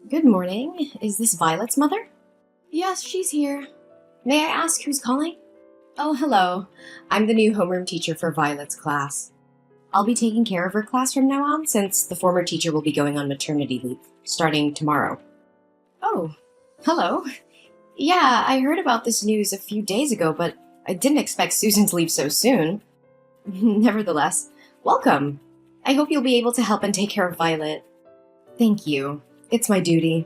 Good morning. Is this Violet's mother? Yes, she's here. May I ask who's calling? Oh, hello. I'm the new homeroom teacher for Violet's class. I'll be taking care of her class from now on since the former teacher will be going on maternity leave, starting tomorrow. Oh, hello. Yeah, I heard about this news a few days ago, but I didn't expect Susan to leave so soon. Nevertheless, welcome. I hope you'll be able to help and take care of Violet. Thank you. It's my duty.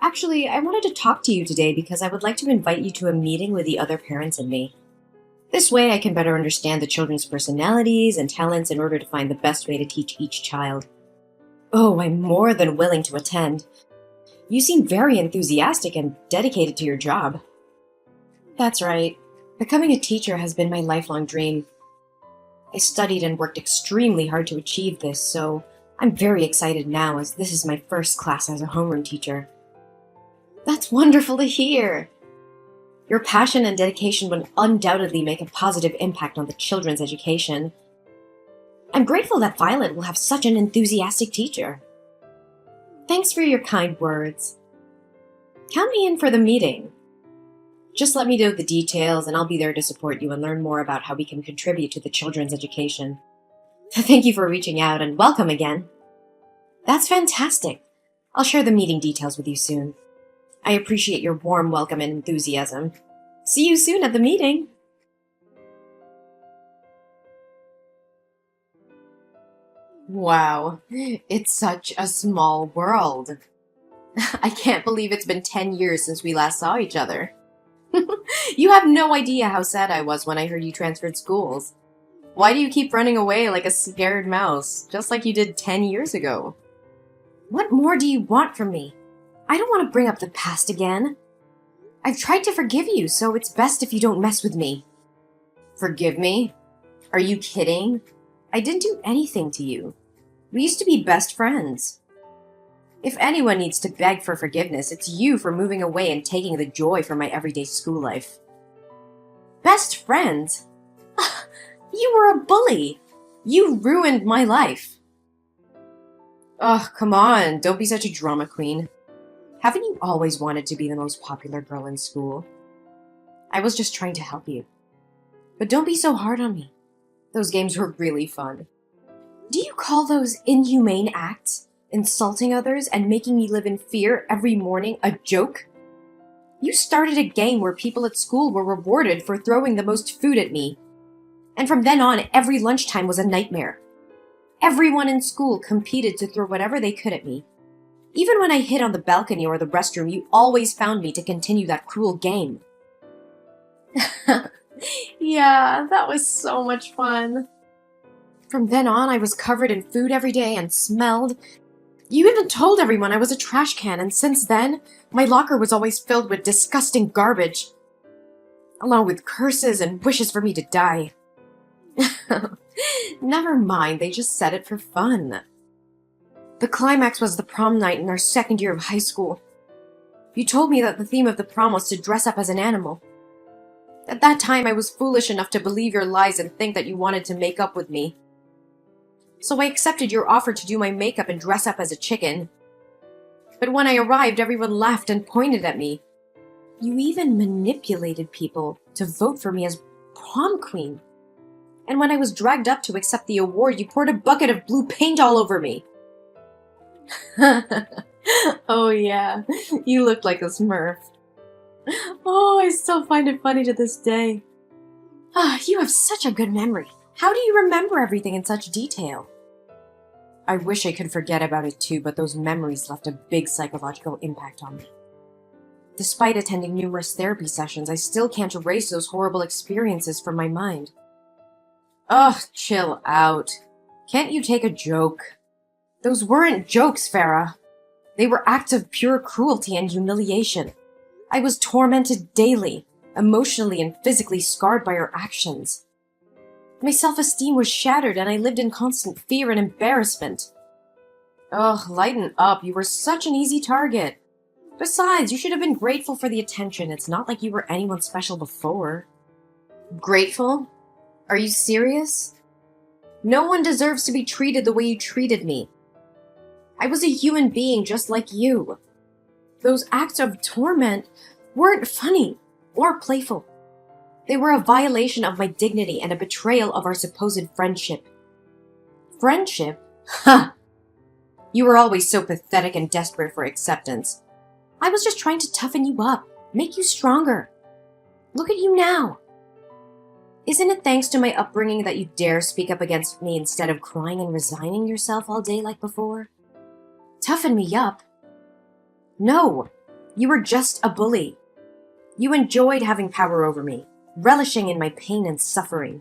Actually, I wanted to talk to you today because I would like to invite you to a meeting with the other parents and me. This way I can better understand the children's personalities and talents in order to find the best way to teach each child. Oh, I'm more than willing to attend. You seem very enthusiastic and dedicated to your job. That's right. Becoming a teacher has been my lifelong dream. I studied and worked extremely hard to achieve this, so I'm very excited now as this is my first class as a homeroom teacher. That's wonderful to hear. Your passion and dedication will undoubtedly make a positive impact on the children's education. I'm grateful that Violet will have such an enthusiastic teacher. Thanks for your kind words. Count me in for the meeting. Just let me know the details and I'll be there to support you and learn more about how we can contribute to the children's education. Thank you for reaching out and welcome again. That's fantastic. I'll share the meeting details with you soon. I appreciate your warm welcome and enthusiasm. See you soon at the meeting. Wow, it's such a small world. I can't believe it's been 10 years since we last saw each other. You have no idea how sad I was when I heard you transferred schools. Why do you keep running away like a scared mouse, just like you did 10 years ago? What more do you want from me? I don't want to bring up the past again. I've tried to forgive you, so it's best if you don't mess with me. Forgive me? Are you kidding? I didn't do anything to you. We used to be best friends. If anyone needs to beg for forgiveness, it's you for moving away and taking the joy from my everyday school life. Best friends? You were a bully. You ruined my life. Oh, come on, don't be such a drama queen. Haven't you always wanted to be the most popular girl in school? I was just trying to help you. But don't be so hard on me. Those games were really fun. Do you call those inhumane acts, insulting others and making me live in fear every morning, a joke? You started a game where people at school were rewarded for throwing the most food at me. And from then on, every lunchtime was a nightmare. Everyone in school competed to throw whatever they could at me. Even when I hid on the balcony or the restroom, you always found me to continue that cruel game. Yeah, that was so much fun. From then on, I was covered in food every day and smelled. You even told everyone I was a trash can, and since then, my locker was always filled with disgusting garbage, along with curses and wishes for me to die. Never mind, they just said it for fun. The climax was the prom night in our second year of high school. You told me that the theme of the prom was to dress up as an animal. At that time, I was foolish enough to believe your lies and think that you wanted to make up with me. So I accepted your offer to do my makeup and dress up as a chicken. But when I arrived, everyone laughed and pointed at me. You even manipulated people to vote for me as prom queen. And when I was dragged up to accept the award, you poured a bucket of blue paint all over me. Oh yeah, you looked like a Smurf. Oh, I still find it funny to this day. You have such a good memory. How do you remember everything in such detail? I wish I could forget about it too, but those memories left a big psychological impact on me. Despite attending numerous therapy sessions, I still can't erase those horrible experiences from my mind. Ugh, chill out. Can't you take a joke? Those weren't jokes, Farah. They were acts of pure cruelty and humiliation. I was tormented daily, emotionally and physically scarred by her actions. My self-esteem was shattered and I lived in constant fear and embarrassment. Ugh, lighten up. You were such an easy target. Besides, you should have been grateful for the attention. It's not like you were anyone special before. Grateful? Are you serious? No one deserves to be treated the way you treated me. I was a human being just like you. Those acts of torment weren't funny or playful. They were a violation of my dignity and a betrayal of our supposed friendship. Friendship? Ha! You were always so pathetic and desperate for acceptance. I was just trying to toughen you up, make you stronger. Look at you now. Isn't it thanks to my upbringing that you dare speak up against me instead of crying and resigning yourself all day like before? Toughen me up? No, you were just a bully. You enjoyed having power over me, relishing in my pain and suffering.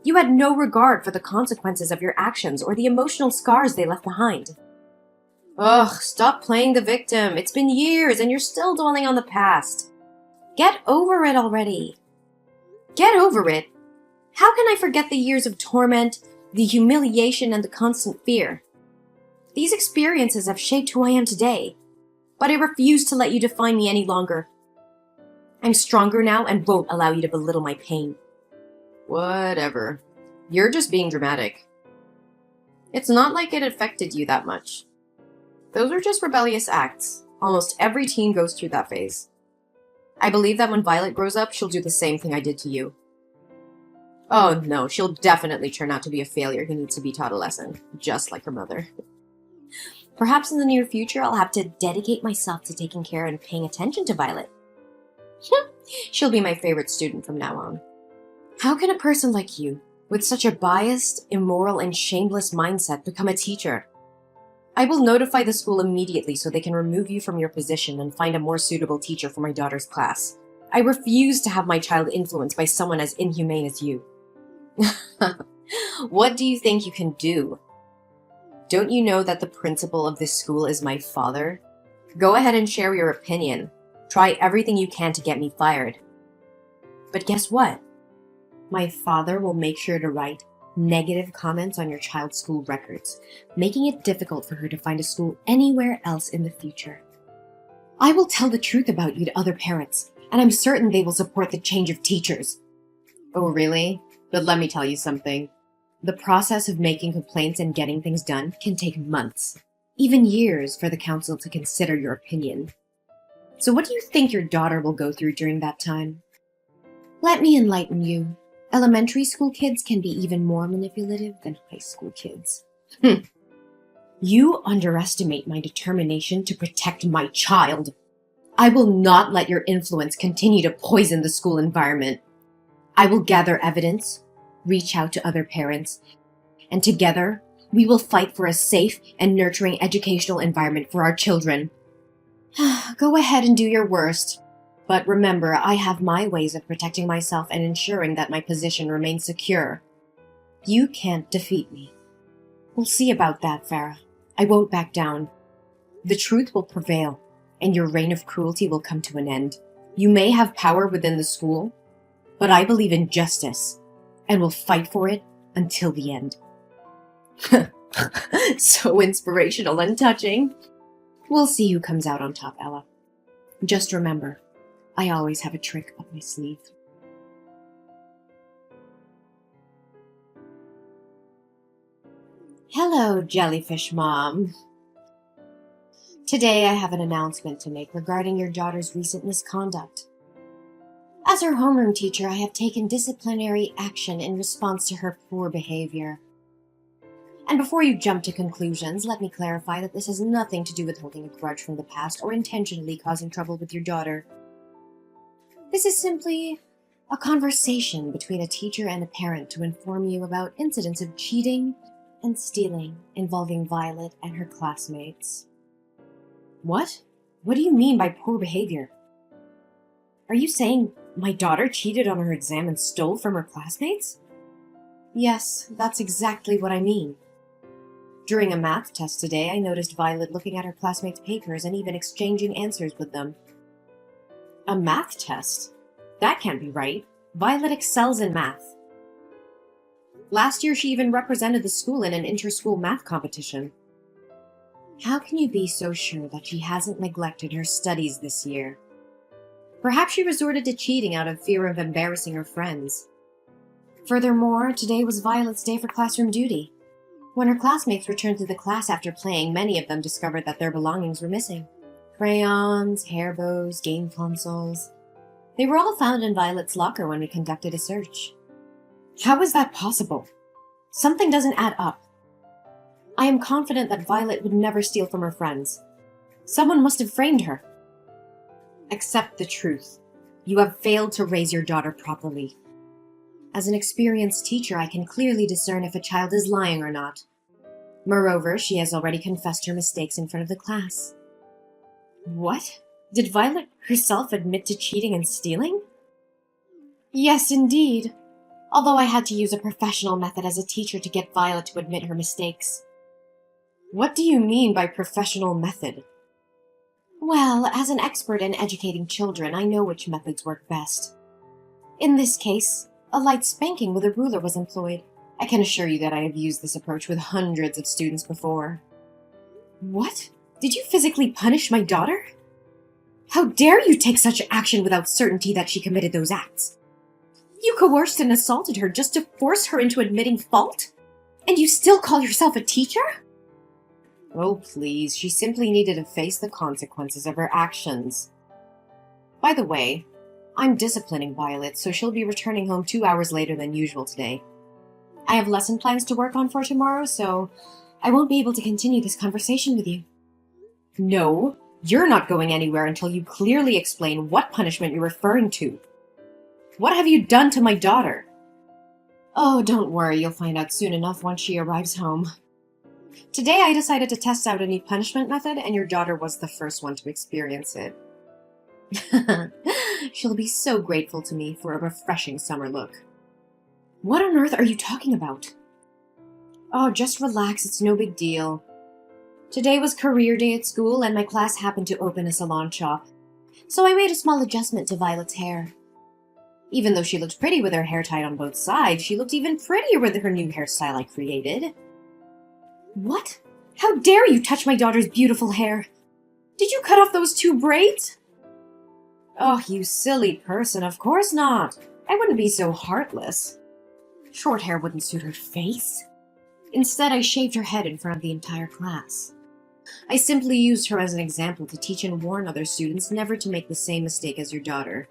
You had no regard for the consequences of your actions or the emotional scars they left behind. Ugh, stop playing the victim. It's been years and you're still dwelling on the past. Get over it already. Get over it? How can I forget the years of torment, the humiliation, and the constant fear? These experiences have shaped who I am today, but I refuse to let you define me any longer. I'm stronger now and won't allow you to belittle my pain. Whatever. You're just being dramatic. It's not like it affected you that much. Those are just rebellious acts. Almost every teen goes through that phase. I believe that when Violet grows up, she'll do the same thing I did to you. Oh no, she'll definitely turn out to be a failure who needs to be taught a lesson, just like her mother. Perhaps in the near future, I'll have to dedicate myself to taking care and paying attention to Violet. She'll be my favorite student from now on. How can a person like you, with such a biased, immoral, and shameless mindset, become a teacher? I will notify the school immediately so they can remove you from your position and find a more suitable teacher for my daughter's class. I refuse to have my child influenced by someone as inhumane as you. What do you think you can do? Don't you know that the principal of this school is my father? Go ahead and share your opinion. Try everything you can to get me fired. But guess what? My father will make sure to write negative comments on your child's school records, making it difficult for her to find a school anywhere else in the future. I will tell the truth about you to other parents, and I'm certain they will support the change of teachers. Oh, really? But let me tell you something. The process of making complaints and getting things done can take months, even years, for the council to consider your opinion. So what do you think your daughter will go through during that time? Let me enlighten you. Elementary school kids can be even more manipulative than high school kids. You underestimate my determination to protect my child. I will not let your influence continue to poison the school environment. I will gather evidence, reach out to other parents, and together we will fight for a safe and nurturing educational environment for our children. Go ahead and do your worst. But remember, I have my ways of protecting myself and ensuring that my position remains secure. You can't defeat me. We'll see about that, Farah. I won't back down. The truth will prevail, and your reign of cruelty will come to an end. You may have power within the school, but I believe in justice, and will fight for it until the end. So inspirational and touching. We'll see who comes out on top, Ella. Just remember, I always have a trick up my sleeve. Hello, Jellyfish Mom. Today I have an announcement to make regarding your daughter's recent misconduct. As her homeroom teacher, I have taken disciplinary action in response to her poor behavior. And before you jump to conclusions, let me clarify that this has nothing to do with holding a grudge from the past or intentionally causing trouble with your daughter. This is simply a conversation between a teacher and a parent to inform you about incidents of cheating and stealing involving Violet and her classmates. What? What do you mean by poor behavior? Are you saying my daughter cheated on her exam and stole from her classmates? Yes, that's exactly what I mean. During a math test today, I noticed Violet looking at her classmates' papers and even exchanging answers with them. A math test? That can't be right. Violet excels in math. Last year, she even represented the school in an inter-school math competition. How can you be so sure that she hasn't neglected her studies this year? Perhaps she resorted to cheating out of fear of embarrassing her friends. Furthermore, today was Violet's day for classroom duty. When her classmates returned to the class after playing, many of them discovered that their belongings were missing. Crayons, hair bows, game consoles. They were all found in Violet's locker when we conducted a search. How is that possible? Something doesn't add up. I am confident that Violet would never steal from her friends. Someone must have framed her. Accept the truth. You have failed to raise your daughter properly. As an experienced teacher, I can clearly discern if a child is lying or not. Moreover, she has already confessed her mistakes in front of the class. What? Did Violet herself admit to cheating and stealing? Yes, indeed. Although I had to use a professional method as a teacher to get Violet to admit her mistakes. What do you mean by professional method? Well, as an expert in educating children, I know which methods work best. In this case, a light spanking with a ruler was employed. I can assure you that I have used this approach with hundreds of students before. What? Did you physically punish my daughter? How dare you take such action without certainty that she committed those acts? You coerced and assaulted her just to force her into admitting fault? And you still call yourself a teacher? Oh, please, she simply needed to face the consequences of her actions. By the way, I'm disciplining Violet, so she'll be returning home 2 hours later than usual today. I have lesson plans to work on for tomorrow, so I won't be able to continue this conversation with you. No, you're not going anywhere until you clearly explain what punishment you're referring to. What have you done to my daughter? Oh, don't worry, you'll find out soon enough once she arrives home. Today I decided to test out a new punishment method, and your daughter was the first one to experience it. She'll be so grateful to me for a refreshing summer look. What on earth are you talking about? Oh, just relax, it's no big deal. Today was career day at school, and my class happened to open a salon shop. So I made a small adjustment to Violet's hair. Even though she looked pretty with her hair tied on both sides, she looked even prettier with her new hairstyle I created. What? How dare you touch my daughter's beautiful hair? Did you cut off those 2 braids? Oh, you silly person, of course not. I wouldn't be so heartless. Short hair wouldn't suit her face. Instead, I shaved her head in front of the entire class. I simply used her as an example to teach and warn other students never to make the same mistake as your daughter.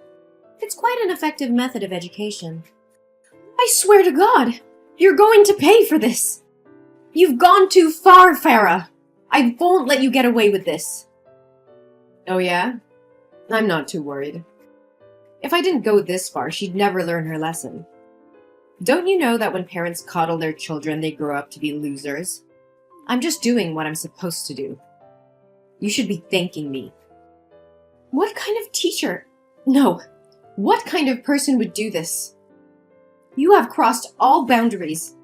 It's quite an effective method of education. I swear to God, you're going to pay for this. You've gone too far, Farah. I won't let you get away with this. Oh yeah? I'm not too worried. If I didn't go this far, she'd never learn her lesson. Don't you know that when parents coddle their children, they grow up to be losers? I'm just doing what I'm supposed to do. You should be thanking me. What kind of teacher? No. What kind of person would do this? You have crossed all boundaries.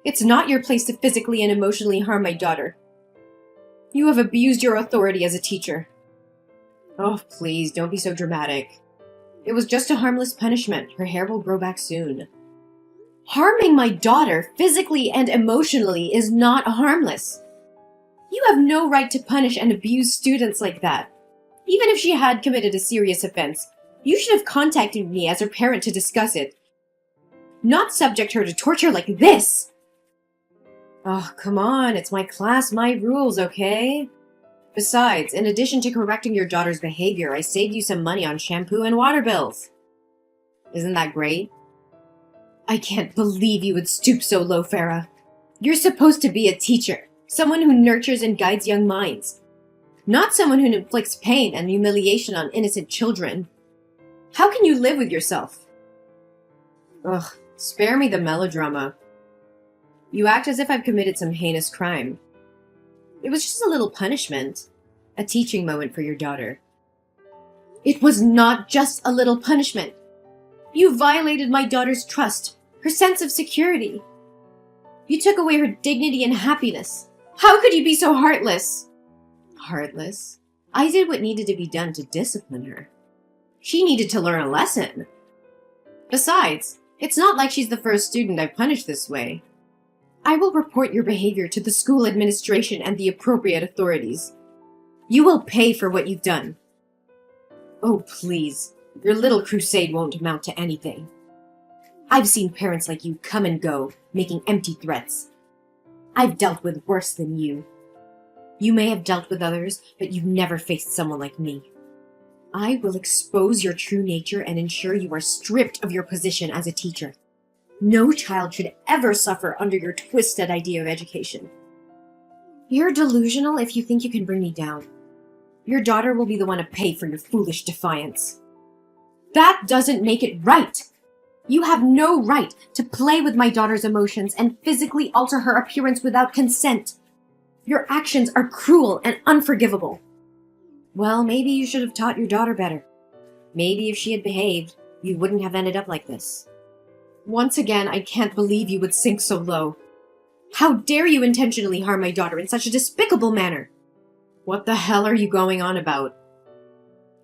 It's not your place to physically and emotionally harm my daughter. You have abused your authority as a teacher. Oh, please, don't be so dramatic. It was just a harmless punishment. Her hair will grow back soon. Harming my daughter physically and emotionally is not harmless. You have no right to punish and abuse students like that. Even if she had committed a serious offense, you should have contacted me as her parent to discuss it. Not subject her to torture like this! Oh, come on, it's my class, my rules, okay? Besides, in addition to correcting your daughter's behavior, I saved you some money on shampoo and water bills. Isn't that great? I can't believe you would stoop so low, Farah. You're supposed to be a teacher, someone who nurtures and guides young minds, not someone who inflicts pain and humiliation on innocent children. How can you live with yourself? Ugh, spare me the melodrama. You act as if I've committed some heinous crime. It was just a little punishment, a teaching moment for your daughter. It was not just a little punishment. You violated my daughter's trust, her sense of security. You took away her dignity and happiness. How could you be so heartless? Heartless? I did what needed to be done to discipline her. She needed to learn a lesson. Besides, it's not like she's the first student I've punished this way. I will report your behavior to the school administration and the appropriate authorities. You will pay for what you've done. Oh, please. Your little crusade won't amount to anything. I've seen parents like you come and go, making empty threats. I've dealt with worse than you. You may have dealt with others, but you've never faced someone like me. I will expose your true nature and ensure you are stripped of your position as a teacher. No child should ever suffer under your twisted idea of education. You're delusional if you think you can bring me down. Your daughter will be the one to pay for your foolish defiance. That doesn't make it right! You have no right to play with my daughter's emotions and physically alter her appearance without consent. Your actions are cruel and unforgivable. Well, maybe you should have taught your daughter better. Maybe if she had behaved, you wouldn't have ended up like this. Once again, I can't believe you would sink so low. How dare you intentionally harm my daughter in such a despicable manner? What the hell are you going on about?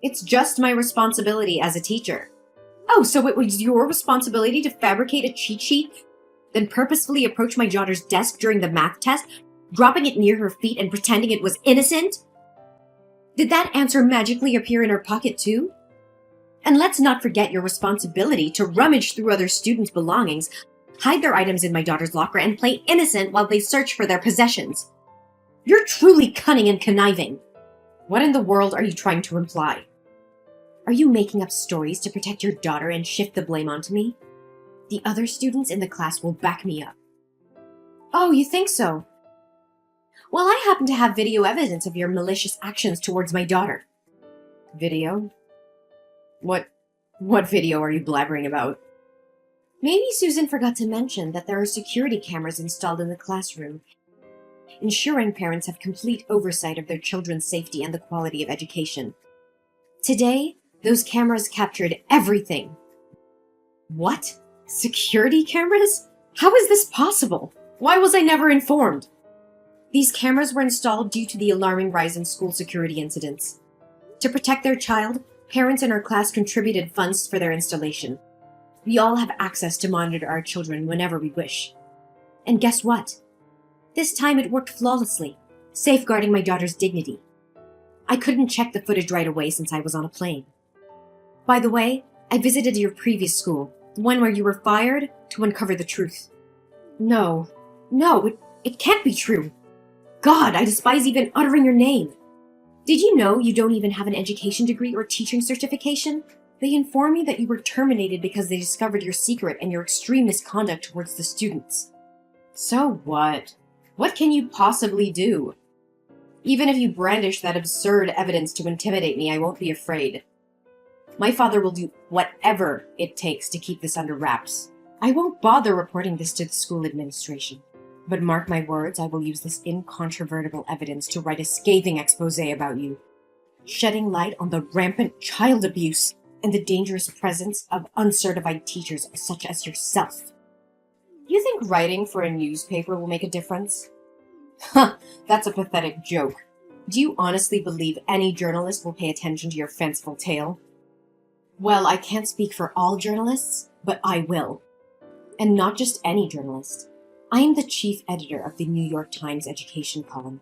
It's just my responsibility as a teacher. Oh, so it was your responsibility to fabricate a cheat sheet, then purposefully approach my daughter's desk during the math test, dropping it near her feet and pretending it was innocent? Did that answer magically appear in her pocket too? And let's not forget your responsibility to rummage through other students' belongings, hide their items in my daughter's locker, and play innocent while they search for their possessions. You're truly cunning and conniving. What in the world are you trying to imply? Are you making up stories to protect your daughter and shift the blame onto me? The other students in the class will back me up. Oh, you think so? Well, I happen to have video evidence of your malicious actions towards my daughter. Video? What video are you blabbering about? Maybe Susan forgot to mention that there are security cameras installed in the classroom, ensuring parents have complete oversight of their children's safety and the quality of education. Today, those cameras captured everything. What? Security cameras? How is this possible? Why was I never informed? These cameras were installed due to the alarming rise in school security incidents. To protect their child, parents in our class contributed funds for their installation. We all have access to monitor our children whenever we wish. And guess what? This time it worked flawlessly, safeguarding my daughter's dignity. I couldn't check the footage right away since I was on a plane. By the way, I visited your previous school, the one where you were fired, to uncover the truth. No, it can't be true. God, I despise even uttering your name. Did you know you don't even have an education degree or teaching certification? They informed me that you were terminated because they discovered your secret and your extreme misconduct towards the students. So what? What can you possibly do? Even if you brandish that absurd evidence to intimidate me, I won't be afraid. My father will do whatever it takes to keep this under wraps. I won't bother reporting this to the school administration. But mark my words, I will use this incontrovertible evidence to write a scathing expose about you, shedding light on the rampant child abuse and the dangerous presence of uncertified teachers such as yourself. You think writing for a newspaper will make a difference? Huh, that's a pathetic joke. Do you honestly believe any journalist will pay attention to your fanciful tale? Well, I can't speak for all journalists, but I will. And not just any journalist. I am the chief editor of the New York Times education column.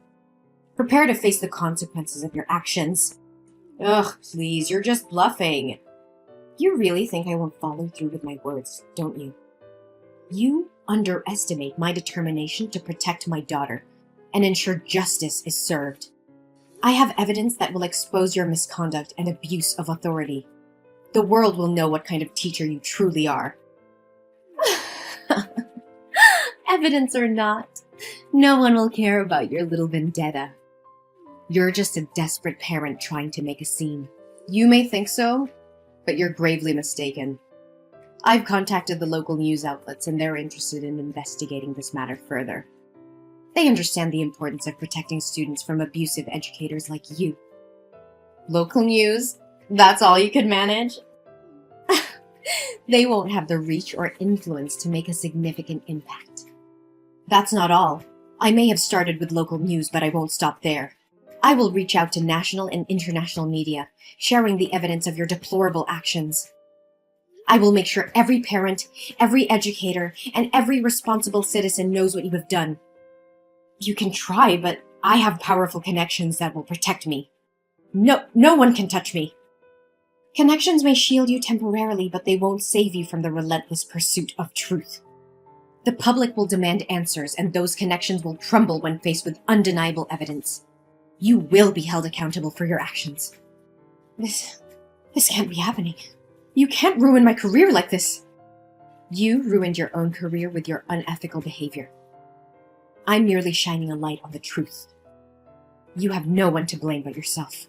Prepare to face the consequences of your actions. Ugh, please, you're just bluffing. You really think I won't follow through with my words, don't you? You underestimate my determination to protect my daughter and ensure justice is served. I have evidence that will expose your misconduct and abuse of authority. The world will know what kind of teacher you truly are. Evidence or not, no one will care about your little vendetta. You're just a desperate parent trying to make a scene. You may think so, but you're gravely mistaken. I've contacted the local news outlets and they're interested in investigating this matter further. They understand the importance of protecting students from abusive educators like you. Local news? That's all you can manage? They won't have the reach or influence to make a significant impact. That's not all. I may have started with local news, but I won't stop there. I will reach out to national and international media, sharing the evidence of your deplorable actions. I will make sure every parent, every educator, and every responsible citizen knows what you have done. You can try, but I have powerful connections that will protect me. No one can touch me. Connections may shield you temporarily, but they won't save you from the relentless pursuit of truth. The public will demand answers, and those connections will crumble when faced with undeniable evidence. You will be held accountable for your actions. This can't be happening. You can't ruin my career like this. You ruined your own career with your unethical behavior. I'm merely shining a light on the truth. You have no one to blame but yourself.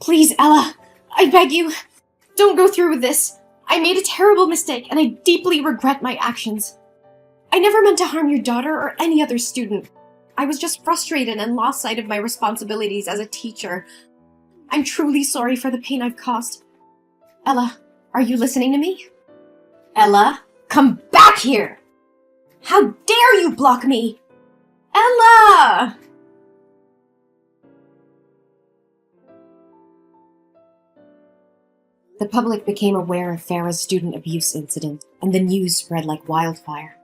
Please, Ella, I beg you, don't go through with this. I made a terrible mistake, and I deeply regret my actions. I never meant to harm your daughter or any other student. I was just frustrated and lost sight of my responsibilities as a teacher. I'm truly sorry for the pain I've caused. Ella, are you listening to me? Ella, come back here! How dare you block me? Ella! The public became aware of Farah's student abuse incident, and the news spread like wildfire.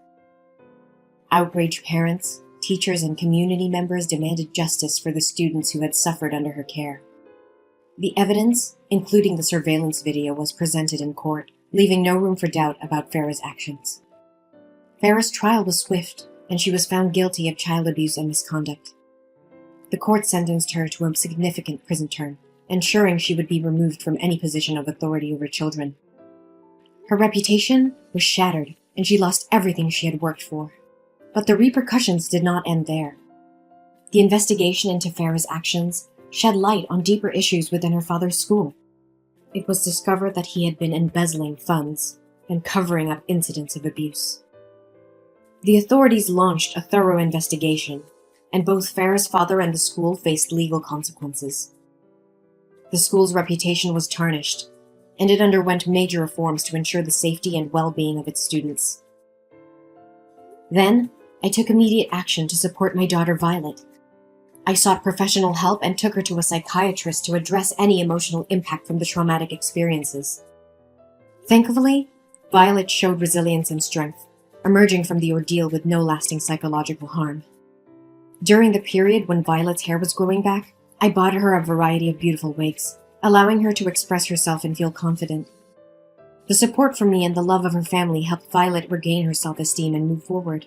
Outraged parents, teachers, and community members demanded justice for the students who had suffered under her care. The evidence, including the surveillance video, was presented in court, leaving no room for doubt about Farah's actions. Farah's trial was swift, and she was found guilty of child abuse and misconduct. The court sentenced her to a significant prison term, ensuring she would be removed from any position of authority over children. Her reputation was shattered, and she lost everything she had worked for. But the repercussions did not end there. The investigation into Farah's actions shed light on deeper issues within her father's school. It was discovered that he had been embezzling funds and covering up incidents of abuse. The authorities launched a thorough investigation, and both Farah's father and the school faced legal consequences. The school's reputation was tarnished, and it underwent major reforms to ensure the safety and well-being of its students. Then, I took immediate action to support my daughter Violet. I sought professional help and took her to a psychiatrist to address any emotional impact from the traumatic experiences. Thankfully, Violet showed resilience and strength, emerging from the ordeal with no lasting psychological harm. During the period when Violet's hair was growing back, I bought her a variety of beautiful wigs, allowing her to express herself and feel confident. The support from me and the love of her family helped Violet regain her self-esteem and move forward.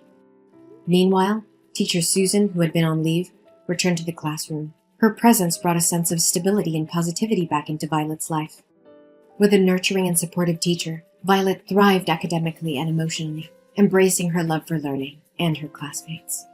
Meanwhile, teacher Susan, who had been on leave, returned to the classroom. Her presence brought a sense of stability and positivity back into Violet's life. With a nurturing and supportive teacher, Violet thrived academically and emotionally, embracing her love for learning and her classmates.